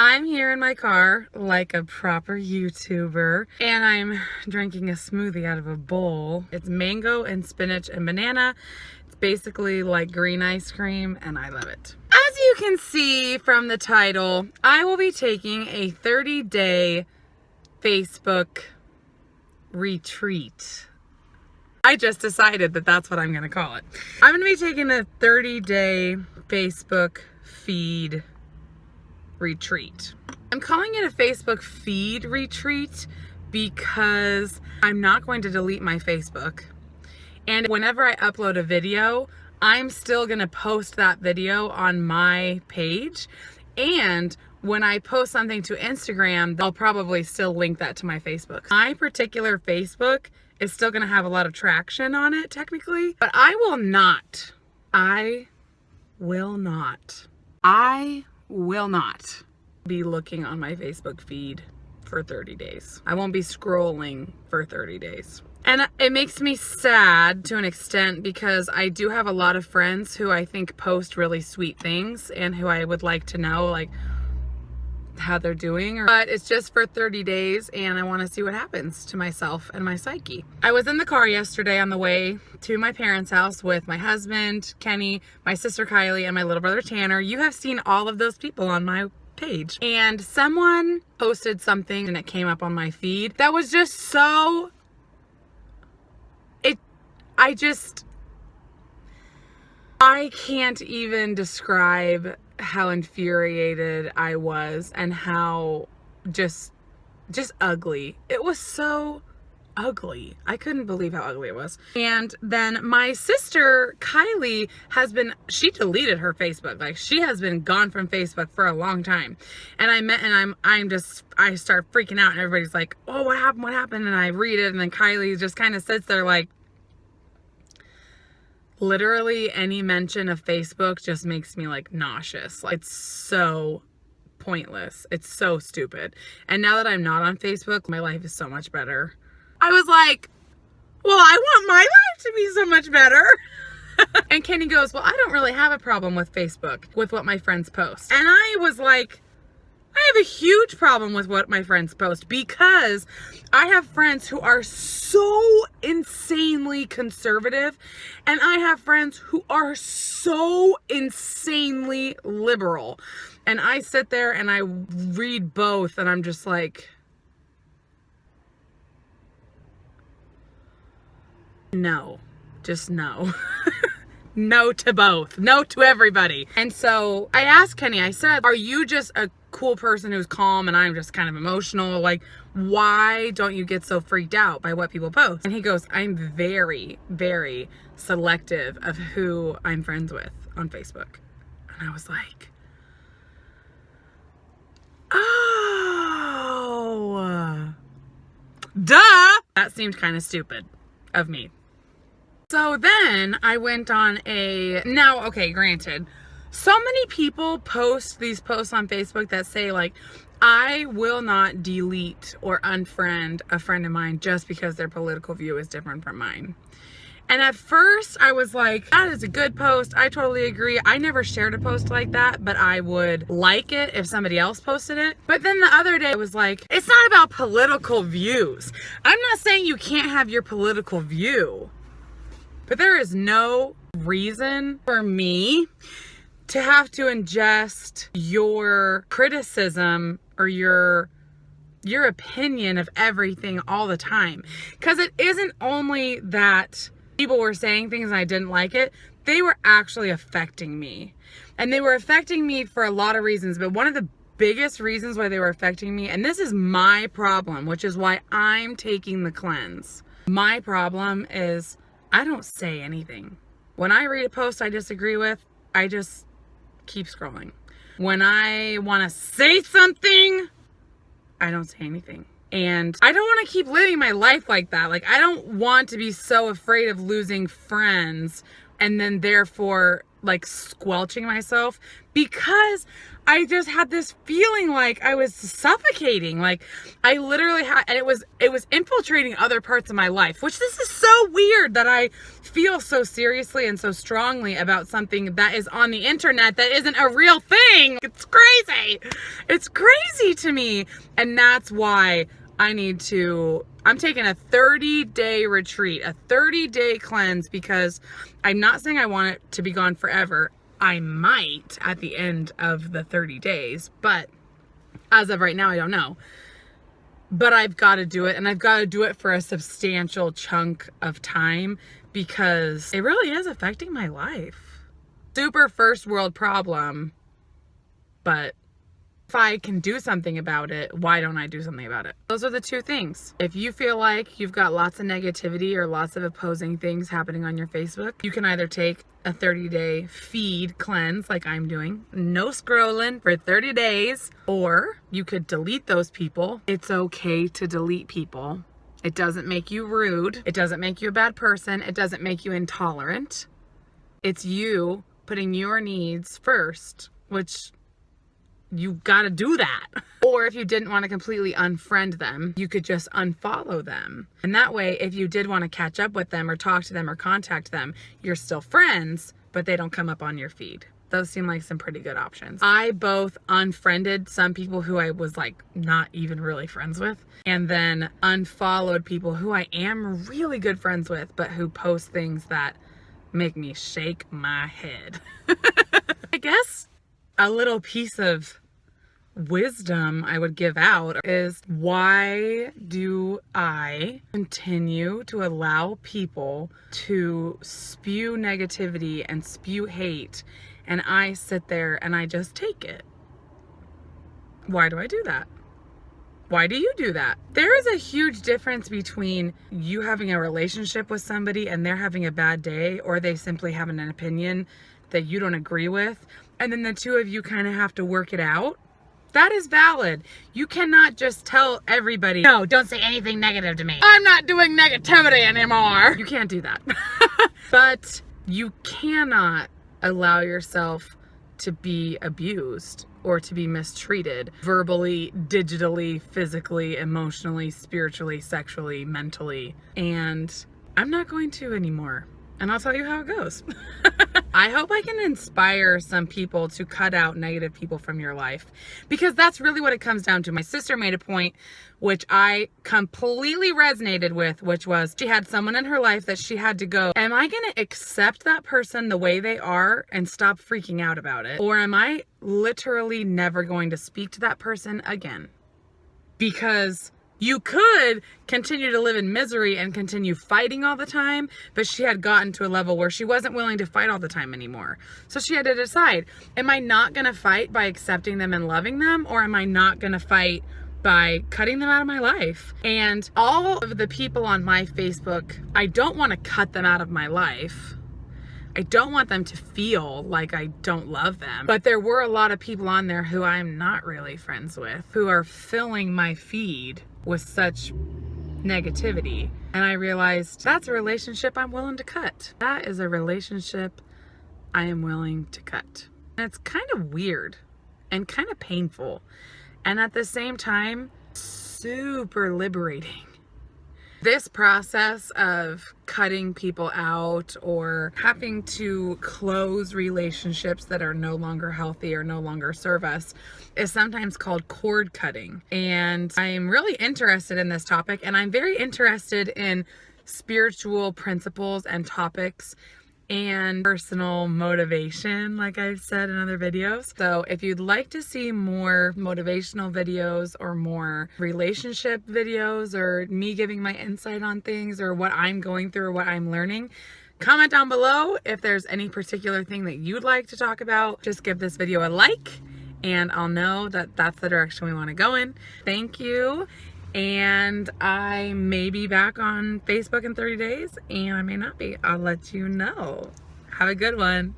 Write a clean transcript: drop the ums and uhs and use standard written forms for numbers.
I'm here in my car like a proper YouTuber, and I'm drinking a smoothie out of a bowl. It's mango and spinach and banana. It's basically like green ice cream, and I love it. As you can see from the title, I will be taking a 30-day Facebook retreat. I just decided that that's what I'm going to call it. I'm going to be taking a 30-day Facebook feed retreat. I'm calling it a Facebook feed retreat because I'm not going to delete my Facebook. And whenever I upload a video, I'm still going to post that video on my page. And when I post something to Instagram, I'll probably still link that to my Facebook. My particular Facebook is still going to have a lot of traction on it technically, but I will not be looking on my Facebook feed for 30 days. I won't be scrolling for 30 days. And it makes me sad to an extent because I do have a lot of friends who I think post really sweet things and who I would like to know like how they're doing, but it's just for 30 days and I want to see what happens to myself and my psyche. I was in the car yesterday on the way to my parents' house with my husband, Kenny, my sister Kylie, and my little brother Tanner. You have seen all of those people on my page. And someone posted something and it came up on my feed that was just so... I can't even describe how infuriated I was and how just ugly. It was so ugly. I couldn't believe how ugly it was. And then my sister Kylie she deleted her Facebook. Like, she has been gone from Facebook for a long time. And I start freaking out and everybody's like, oh, what happened? And I read it and then Kylie just kind of sits there like, literally any mention of Facebook just makes me like nauseous. Like, it's so pointless. It's so stupid. And now that I'm not on Facebook, my life is so much better. I was like, well, I want my life to be so much better. And Kenny goes, well, I don't really have a problem with Facebook, with what my friends post. And I was like, I have a huge problem with what my friends post because I have friends who are so insanely conservative and I have friends who are so insanely liberal. And I sit there and I read both and I'm just like, no, just no. No to both. No to everybody. And so I asked Kenny, I said, are you just a cool person who's calm and I'm just kind of emotional? Like, why don't you get so freaked out by what people post? And he goes, I'm very, very selective of who I'm friends with on Facebook. And I was like, oh, duh. That seemed kind of stupid of me. So then I went on granted, so many people post these posts on Facebook that say like, I will not delete or unfriend a friend of mine just because their political view is different from mine. And at first I was like, that is a good post. I totally agree. I never shared a post like that, but I would like it if somebody else posted it. But then the other day I was like, it's not about political views. I'm not saying you can't have your political view, but there is no reason for me to have to ingest your criticism or your opinion of everything all the time. Because it isn't only that people were saying things and I didn't like it, they were actually affecting me. And they were affecting me for a lot of reasons, but one of the biggest reasons why they were affecting me, and this is my problem, which is why I'm taking the cleanse. My problem is I don't say anything. When I read a post I disagree with, I just keep scrolling. When I want to say something, I don't say anything. And I don't want to keep living my life like that. Like, I don't want to be so afraid of losing friends and then therefore like squelching myself, because I just had this feeling like I was suffocating. Like I literally had, and it was infiltrating other parts of my life, which this is so weird that I feel so seriously and so strongly about something that is on the internet that isn't a real thing. It's crazy. It's crazy to me. And that's why I'm taking a 30-day retreat, a 30-day cleanse, because I'm not saying I want it to be gone forever. I might at the end of the 30 days, but as of right now, I don't know. But I've got to do it, and I've got to do it for a substantial chunk of time because it really is affecting my life. Super first world problem, but if I can do something about it, why don't I do something about it? Those are the two things. If you feel like you've got lots of negativity or lots of opposing things happening on your Facebook, you can either take a 30-day feed cleanse like I'm doing, no scrolling for 30 days, or you could delete those people. It's okay to delete people. It doesn't make you rude. It doesn't make you a bad person. It doesn't make you intolerant. It's you putting your needs first, which you gotta do that. Or if you didn't want to completely unfriend them, you could just unfollow them. And that way, if you did want to catch up with them or talk to them or contact them, you're still friends, but they don't come up on your feed. Those seem like some pretty good options. I both unfriended some people who I was like not even really friends with, and then unfollowed people who I am really good friends with, but who post things that make me shake my head. I guess a little piece of wisdom I would give out is, why do I continue to allow people to spew negativity and spew hate, and I sit there and I just take it? Why do I do that? Why do you do that? There is a huge difference between you having a relationship with somebody and they're having a bad day, or they simply have an opinion that you don't agree with, and then the two of you kind of have to work it out. That is valid. You cannot just tell everybody, no, don't say anything negative to me. I'm not doing negativity anymore. You can't do that. But you cannot allow yourself to be abused or to be mistreated verbally, digitally, physically, emotionally, spiritually, sexually, mentally. And I'm not going to anymore. And I'll tell you how it goes. I hope I can inspire some people to cut out negative people from your life, because that's really what it comes down to. My sister made a point which I completely resonated with, which was she had someone in her life that she had to go, am I going to accept that person the way they are and stop freaking out about it? Or am I literally never going to speak to that person again? Because you could continue to live in misery and continue fighting all the time, but she had gotten to a level where she wasn't willing to fight all the time anymore. So she had to decide, am I not going to fight by accepting them and loving them, or am I not going to fight by cutting them out of my life? And all of the people on my Facebook, I don't want to cut them out of my life. I don't want them to feel like I don't love them. But there were a lot of people on there who I'm not really friends with, who are filling my feed with such negativity. And I realized that's a relationship I'm willing to cut. That is a relationship I am willing to cut. And it's kind of weird and kind of painful. And at the same time, super liberating. This process of cutting people out or having to close relationships that are no longer healthy or no longer serve us is sometimes called cord cutting. And I'm really interested in this topic, and I'm very interested in spiritual principles and topics and personal motivation, like I've said in other videos. So if you'd like to see more motivational videos or more relationship videos, or me giving my insight on things, or what I'm going through or what I'm learning, comment down below. If there's any particular thing that you'd like to talk about, just give this video a like and I'll know that that's the direction we want to go in. Thank you. And I may be back on Facebook in 30 days, and I may not be. I'll let you know. Have a good one.